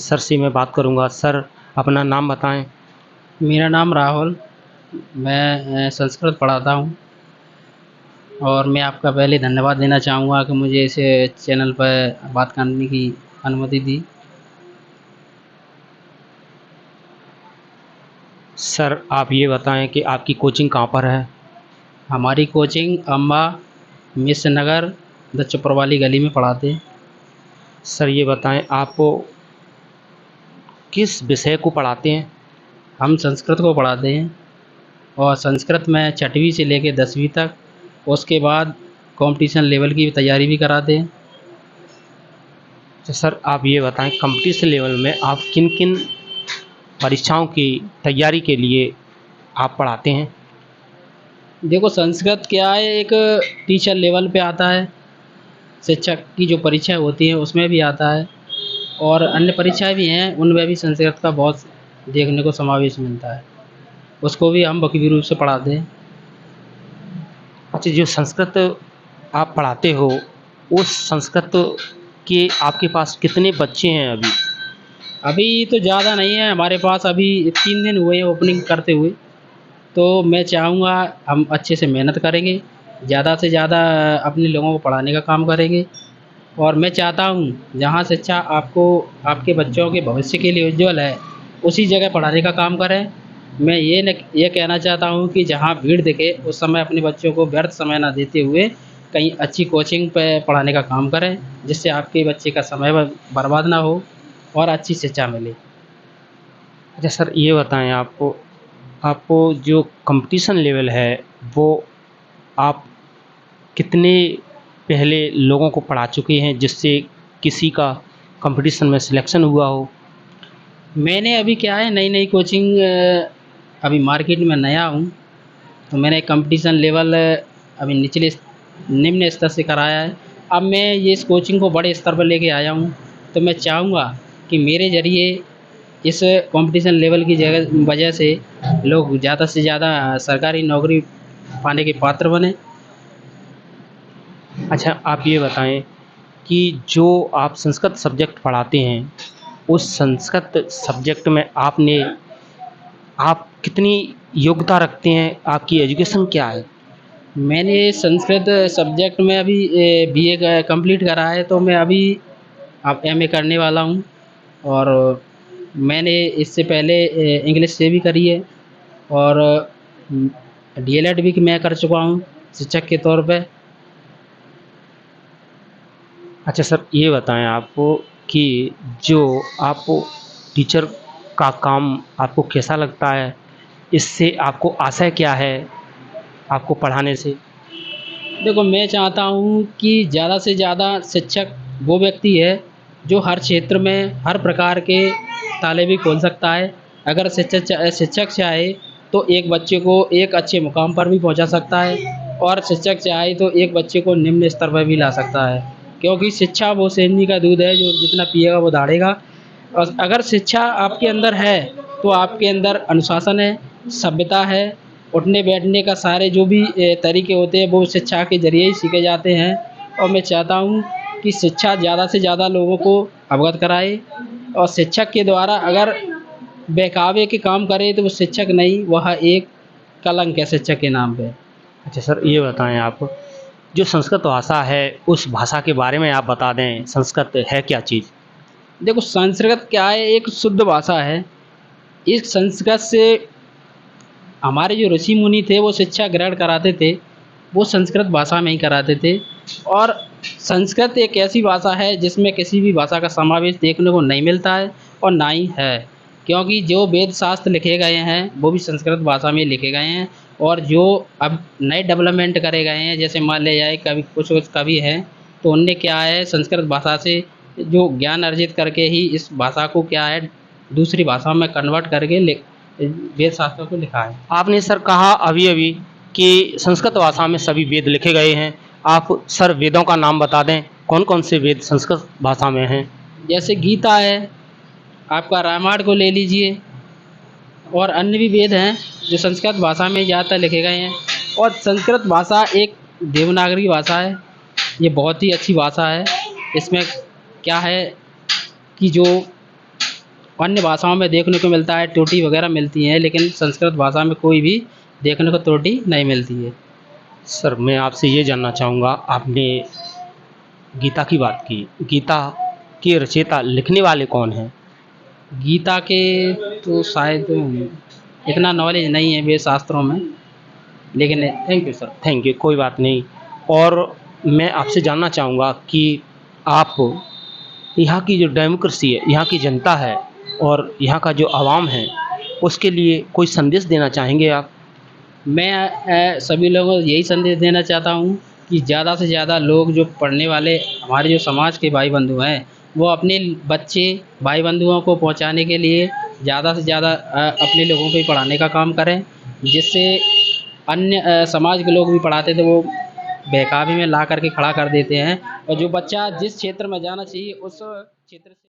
Sir से मैं बात करूँगा। सर, अपना नाम बताएँ। मेरा नाम राहुल, मैं संस्कृत पढ़ाता हूँ और मैं आपका पहले धन्यवाद देना चाहूँगा कि मुझे इस चैनल पर बात करने की अनुमति दी। सर, आप ये बताएँ कि आपकी कोचिंग कहाँ पर है? हमारी कोचिंग अम्बा मिश्र नगर दक्षपुर वाली गली में पढ़ाते हैं। सर, ये बताएँ आप किस विषय को पढ़ाते हैं? हम संस्कृत को पढ़ाते हैं और संस्कृत में छठवीं से लेकर 10वीं तक, उसके बाद कंपटीशन लेवल की तैयारी भी कराते हैं। तो सर, आप ये बताएँ कॉम्पिटिशन लेवल में आप किन-किन परीक्षाओं की तैयारी के लिए आप पढ़ाते हैं? देखो, संस्कृत क्या है, एक टीचर लेवल पे आता है, शिक्षक की जो परीक्षा होती है उसमें भी आता है और अन्य परीक्षाएं भी हैं, उनमें भी संस्कृत का बहुत देखने को समावेश मिलता है। उसको भी हम बखूबी रूप से पढ़ाते हैं। अच्छा, जो संस्कृत आप पढ़ाते हो, उस संस्कृत के आपके पास कितने बच्चे हैं अभी? अभी तो ज़्यादा नहीं है हमारे पास, अभी 3 दिन हुए हैं ओपनिंग करते हुए। तो मैं चाहूँगा हम अच्छे से मेहनत करेंगे, ज़्यादा से ज़्यादा अपने लोगों को पढ़ाने का काम करेंगे और मैं चाहता हूँ जहाँ शिक्षा आपको आपके बच्चों के भविष्य के लिए उज्ज्वल है, उसी जगह पढ़ाने का काम करें। मैं ये कहना चाहता हूँ कि जहाँ भीड़ दिखे उस समय अपने बच्चों को व्यर्थ समय ना देते हुए कहीं अच्छी कोचिंग पे पढ़ाने का काम करें, जिससे आपके बच्चे का समय बर्बाद ना हो और अच्छी शिक्षा मिले। अच्छा सर, ये बताएँ आपको आपको जो कॉम्पिटिशन लेवल है, वो आप कितने पहले लोगों को पढ़ा चुके हैं जिससे किसी का कॉम्पिटिशन में सिलेक्शन हुआ हो? मैंने अभी क्या है, नई कोचिंग अभी मार्केट में नया हूँ, तो मैंने कंपटीशन लेवल अभी निम्न स्तर से कराया है। अब मैं ये इस कोचिंग को बड़े स्तर पर लेके आया हूँ, तो मैं चाहूँगा कि मेरे ज़रिए इस कंपटीशन लेवल की वजह से लोग ज़्यादा से ज़्यादा सरकारी नौकरी पाने के पात्र बने। अच्छा, आप ये बताएँ कि जो आप संस्कृत सब्जेक्ट पढ़ाते हैं, उस संस्कृत सब्जेक्ट में आप कितनी योग्यता रखते हैं? आपकी एजुकेशन क्या है? मैंने संस्कृत सब्जेक्ट में अभी बीए कंप्लीट करा है, तो मैं अभी अब एमए करने वाला हूँ और मैंने इससे पहले इंग्लिश से भी करी है और डीएलएड भी मैं कर चुका हूँ शिक्षक के तौर पे। अच्छा सर, ये बताएँ आपको कि जो आपको टीचर का काम आपको कैसा लगता है? इससे आपको आशय क्या है, आपको पढ़ाने से? देखो, मैं चाहता हूँ कि ज़्यादा से ज़्यादा शिक्षक वो व्यक्ति है जो हर क्षेत्र में हर प्रकार के ताले भी खोल सकता है। अगर शिक्षक चाहे तो एक बच्चे को एक अच्छे मुकाम पर भी पहुँचा सकता है और शिक्षक चाहे तो एक बच्चे को निम्न स्तर पर भी ला सकता है, क्योंकि शिक्षा वो सेंधी का दूध है जो जितना पिएगा वो दाढ़ेगा। और अगर शिक्षा आपके अंदर है तो आपके अंदर अनुशासन है, सभ्यता है, उठने बैठने का सारे जो भी तरीके होते हैं वो शिक्षा के ज़रिए ही सीखे जाते हैं। और मैं चाहता हूँ कि शिक्षा ज़्यादा से ज़्यादा लोगों को अवगत कराए और शिक्षक के द्वारा अगर बहकावे के काम करे तो वो शिक्षक नहीं, वह एक कलंक है शिक्षक के नाम पे। अच्छा सर, ये बताएँ आप, जो संस्कृत भाषा है, उस भाषा के बारे में आप बता दें, संस्कृत है क्या चीज़? देखो, संस्कृत क्या है, एक शुद्ध भाषा है। इस संस्कृत से हमारे जो ऋषि मुनि थे वो शिक्षा ग्रहण कराते थे, वो संस्कृत भाषा में ही कराते थे। और संस्कृत एक ऐसी भाषा है जिसमें किसी भी भाषा का समावेश देखने को नहीं मिलता है और ना ही है, क्योंकि जो वेद शास्त्र लिखे गए हैं वो भी संस्कृत भाषा में लिखे गए हैं और जो अब नए डेवलपमेंट करे गए हैं, जैसे मान लिया जाए कवि कुछ कवि हैं, तो उनने क्या है संस्कृत भाषा से जो ज्ञान अर्जित करके ही इस भाषा को क्या है दूसरी भाषा में कन्वर्ट करके वेद शास्त्रों को लिखा है। आपने सर कहा अभी-अभी कि संस्कृत भाषा में सभी वेद लिखे गए हैं। आप सर वेदों का नाम बता दें, कौन-कौन से वेद संस्कृत भाषा में हैं? जैसे गीता है, आपका रामायण को ले लीजिए और अन्य भी वेद हैं जो संस्कृत भाषा में ज़्यादातर लिखे गए हैं। और संस्कृत भाषा एक देवनागरी भाषा है, ये बहुत ही अच्छी भाषा है। इसमें क्या है कि जो अन्य भाषाओं में देखने को मिलता है, त्रुटि वगैरह मिलती हैं, लेकिन संस्कृत भाषा में कोई भी देखने को त्रुटि नहीं मिलती है। सर मैं आपसे ये जानना चाहूँगा, आपने गीता की बात की, गीता के रचयिता लिखने वाले कौन हैं? गीता के तो शायद इतना नॉलेज नहीं है वेद शास्त्रों में, लेकिन thank you sir. Thank you, कोई बात नहीं। और मैं आपसे जानना चाहूँगा कि आप यहाँ की जो डेमोक्रेसी है, यहाँ की जनता है और यहाँ का जो आवाम है, उसके लिए कोई संदेश देना चाहेंगे आप? मैं सभी लोगों को यही संदेश देना चाहता हूँ कि ज़्यादा से ज़्यादा लोग जो पढ़ने वाले हमारे जो समाज के भाई बंधु हैं, वो अपने बच्चे भाई बंधुओं को पहुँचाने के लिए ज़्यादा से ज़्यादा अपने लोगों को ही पढ़ाने का काम करें, जिससे अन्य समाज के लोग भी पढ़ाते थे वो बहकावे में ला करके खड़ा कर देते हैं, और जो बच्चा जिस क्षेत्र में जाना चाहिए उस क्षेत्र से